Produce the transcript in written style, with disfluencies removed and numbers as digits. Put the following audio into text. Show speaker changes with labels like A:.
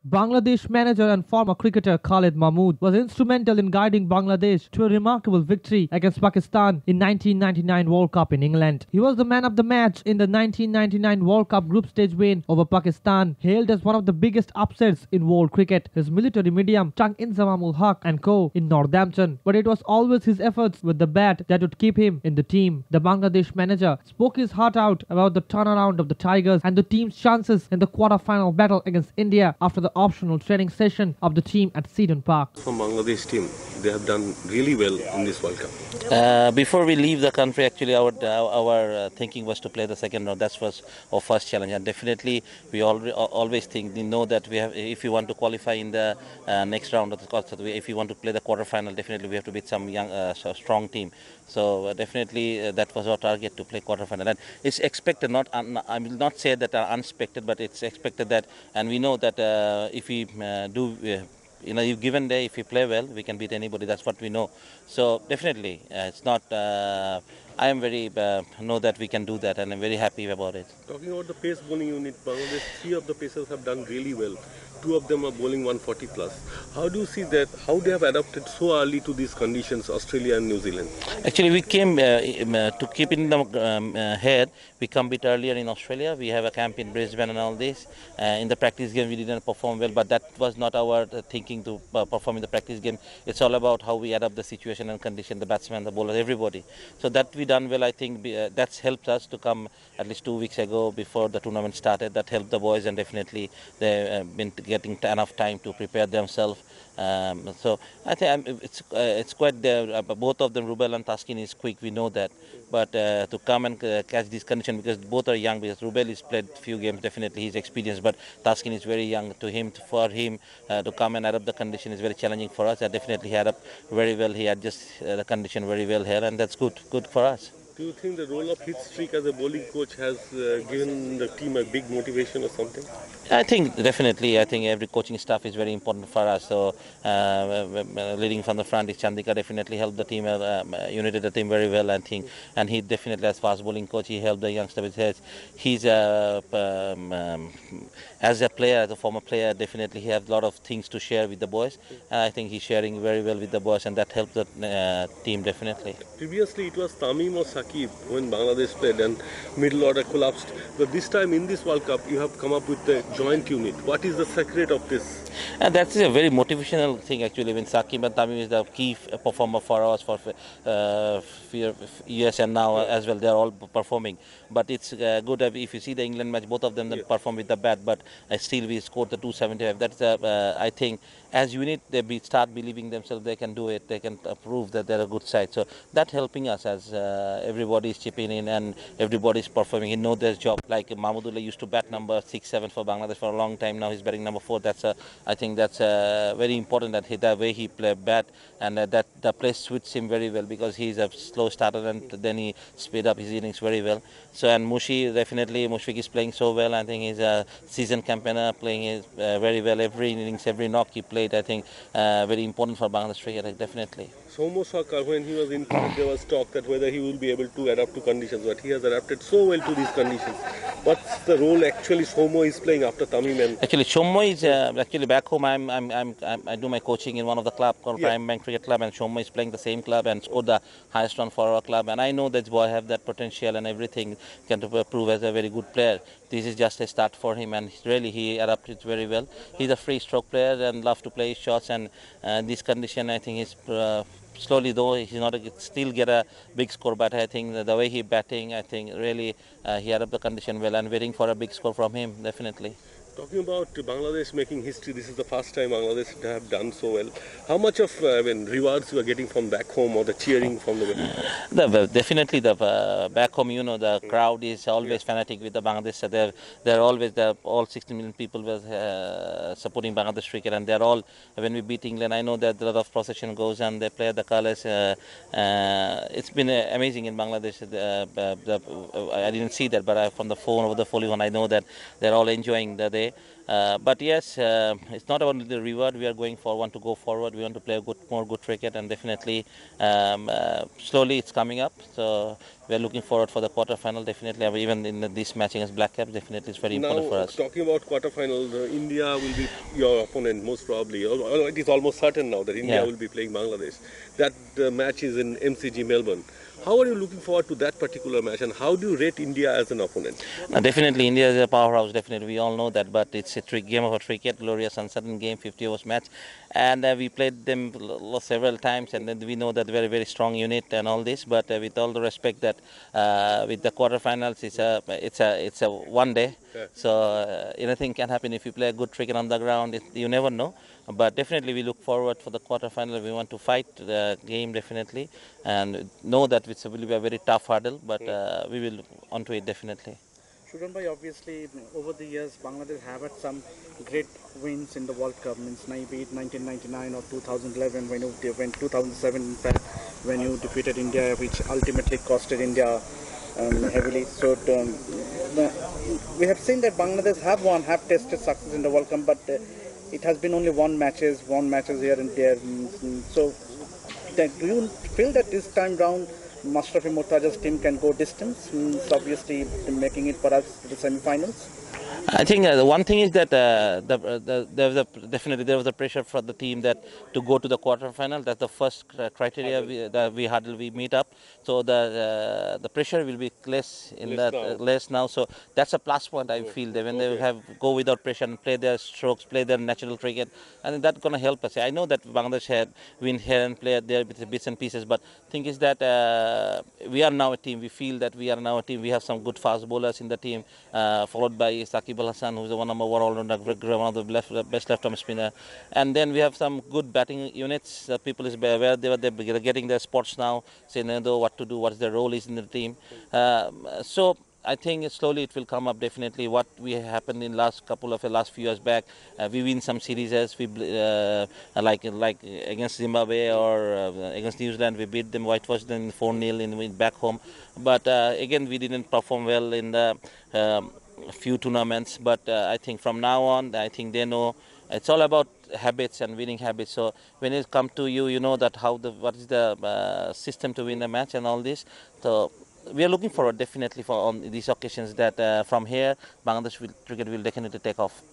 A: Bangladesh manager and former cricketer Khaled Mahmud was instrumental in guiding Bangladesh to a remarkable victory against Pakistan in 1999 World Cup in England. He was the man of the match in the 1999 World Cup group stage win over Pakistan, hailed as one of the biggest upsets in world cricket. His military medium stung Inzamamul Haq and co in Northampton, but it was always his efforts with the bat that would keep him in the team. The Bangladesh manager spoke his heart out about the turnaround of the Tigers and the team's chances in the quarter-final battle against India after the optional training session of the team at Seaton Park.
B: From Bangladesh team, they have done really well in this World Cup.
C: Before we leave the country, actually our thinking was to play the second round. That was our first challenge, and definitely we always think, we know that we have, if we want to qualify in the next round of the course, if we want to play the quarter-final, definitely we have to beat some young, strong team. So definitely that was our target, to play quarter-final. And it's expected, I will not say that unexpected, but it's expected that, and we know that if we given day, if we play well, we can beat anybody. That's what we know. So definitely, it's not. I am very know that we can do that, and I'm very happy about it.
B: Talking about the pace bowling unit, Bangladesh, 3 of the pacers have done really well. 2 of them are bowling 140 plus. How do you see that? How they have adapted so early to these conditions, Australia and New Zealand?
C: Actually, we came to keep in the head. We come a bit earlier in Australia. We have a camp in Brisbane and all this. In the practice game, we didn't perform well, but that was not our thinking to perform in the practice game. It's all about how we adapt the situation and condition, the batsman, the bowler, everybody. So that we done well. I think that's helped us to come at least 2 weeks ago before the tournament started. That helped the boys, and definitely they've been getting enough time to prepare themselves. So I think it's quite there. Both of them, Rubel and Taskin, is quick. We know that, but to come and catch this condition, because both are young. Because Rubel has played few games, definitely he's experienced, but Taskin is very young. For him to come and adapt the condition is very challenging for us. Definitely he adapted very well. He adjusts the condition very well here, and that's good for us.
B: Do you think the role of hit streak as a bowling coach has given the team a big motivation or something?
C: I think definitely. I think every coaching staff is very important for us. So leading from the front is Chandika, definitely helped the team, united the team very well, I think. And he definitely, as fast bowling coach, he helped the youngster with his. He's as a player, as a former player, definitely he has a lot of things to share with the boys. And I think he's sharing very well with the boys, and that helped the team definitely.
B: Previously, it was Tamim or Saqib when Bangladesh played and middle order collapsed. But this time in this World Cup, you have come up with the joint unit. What is the secret of this?
C: And that's a very motivational thing, actually. When Saqib and Tamim is the key performer for us for years, and now as well, they're all performing. But it's good if you see the England match, both of them perform with the bat, but still we scored the 275. That's I think as unit they start believing themselves, they can do it, they can prove that they're a good side. So that helping us as everybody is chipping in and everybody is performing. He knows their job. Like Mahmudullah used to bat number 6-7 for Bangladesh for a long time. Now he's batting number 4. I think that's very important, that the way he play bat, and that the play suits him very well, because he's a slow starter and then he speed up his innings very well. So, and Mushfiq is playing so well. I think he's a season campaigner, playing very well. Every innings, every knock he played, I think very important for Bangladesh cricket, definitely.
B: Somo Sakar, when he was in, there was talk that whether he will be able to adapt to conditions, but he has adapted so well to these conditions. What's the role actually Somo is playing after Tamim? And
C: actually, Somo is actually back home. I do my coaching in one of the club called Prime Bank Cricket Club, and Somo is playing the same club and scored the highest run for our club. And I know that boy have that potential and everything, can prove as a very good player. This is just a start for him, and really he adapted very well. He's a free stroke player and love to play his shots, and this condition, I think, is slowly, though he's not still get a big score, but I think the way he batting, I think really he adapted the condition well, and waiting for a big score from him, definitely.
B: Talking about Bangladesh making history, this is the first time Bangladesh have done so well. How much of rewards you are getting from back home, or the cheering from the
C: definitely the back home, the crowd is always fanatic with the Bangladesh. So they're always all 60 million people were supporting Bangladesh cricket, and they're all, when we beat England, I know that a lot of procession goes and they play the colours. It's been amazing in Bangladesh. I didn't see that, but from the phone over the phone, I know that they're all enjoying that. day. But yes, it's not only the reward. We are going for want to go forward. We want to play a more good cricket, and definitely slowly it's coming up. So we are looking forward for the quarter final. Definitely, even in this match against Black Caps, definitely it's very important for
B: Now,
C: us.
B: talking about quarterfinal, India will be your opponent most probably. It is almost certain now that India
C: Yeah.
B: will be playing Bangladesh. That match is in MCG Melbourne. How are you looking forward to that particular match, and how do you rate India as an opponent?
C: Definitely, India is a powerhouse. Definitely, we all know that. But it's a game of a cricket, glorious, uncertain game, 50 overs match, and we played them several times, and then we know that very strong unit and all this. But with all the respect that with the quarterfinals, it's a one day,
B: Yeah.
C: so anything can happen if you play a good cricket on the ground. You never know. But definitely, we look forward for the quarterfinal. We want to fight the game definitely, and know that it will be a very tough hurdle. But we will onto it definitely.
D: Shouldn't by obviously over the years Bangladesh have had some great wins in the World Cup, means maybe 1999 or 2011 when 2007 in fact when you defeated India, which ultimately costed India heavily. So we have seen that Bangladesh have tasted success in the World Cup, but it has been only won matches here and there. So do you feel that this time round Mustafi Murtaza's team can go distance, obviously making it perhaps to the semi-finals?
C: I think the one thing is that definitely there was a pressure for the team that to go to the quarterfinal. That's the first criteria we meet up. So the pressure will be less in
B: Less
C: that
B: now.
C: less now. So that's a plus point I feel. That when they have go without pressure and play their strokes, play their natural cricket, I think that's gonna help us. I know that Bangladesh had win here and play there with bits and pieces, but thing is that we are now a team. We feel that we are now a team. We have some good fast bowlers in the team, followed by Sakib Al Hasan, who's the one number one all-rounder, one of the best left-arm spinner. And then we have some good batting units. People is where they're getting their spots now, say they know what to do, what their role is in the team. So I think slowly it will come up definitely. What we happened in last few years back, we win some series as we like against Zimbabwe or against New Zealand, we beat them, whitewashed them 4-0 in back home. But again, we didn't perform well in the few tournaments. But I think from now on, I think they know it's all about habits and winning habits. So when it comes to you, you know that what is the system to win a match and all this. So we are looking forward definitely for on these occasions that from here Bangladesh cricket will definitely take off.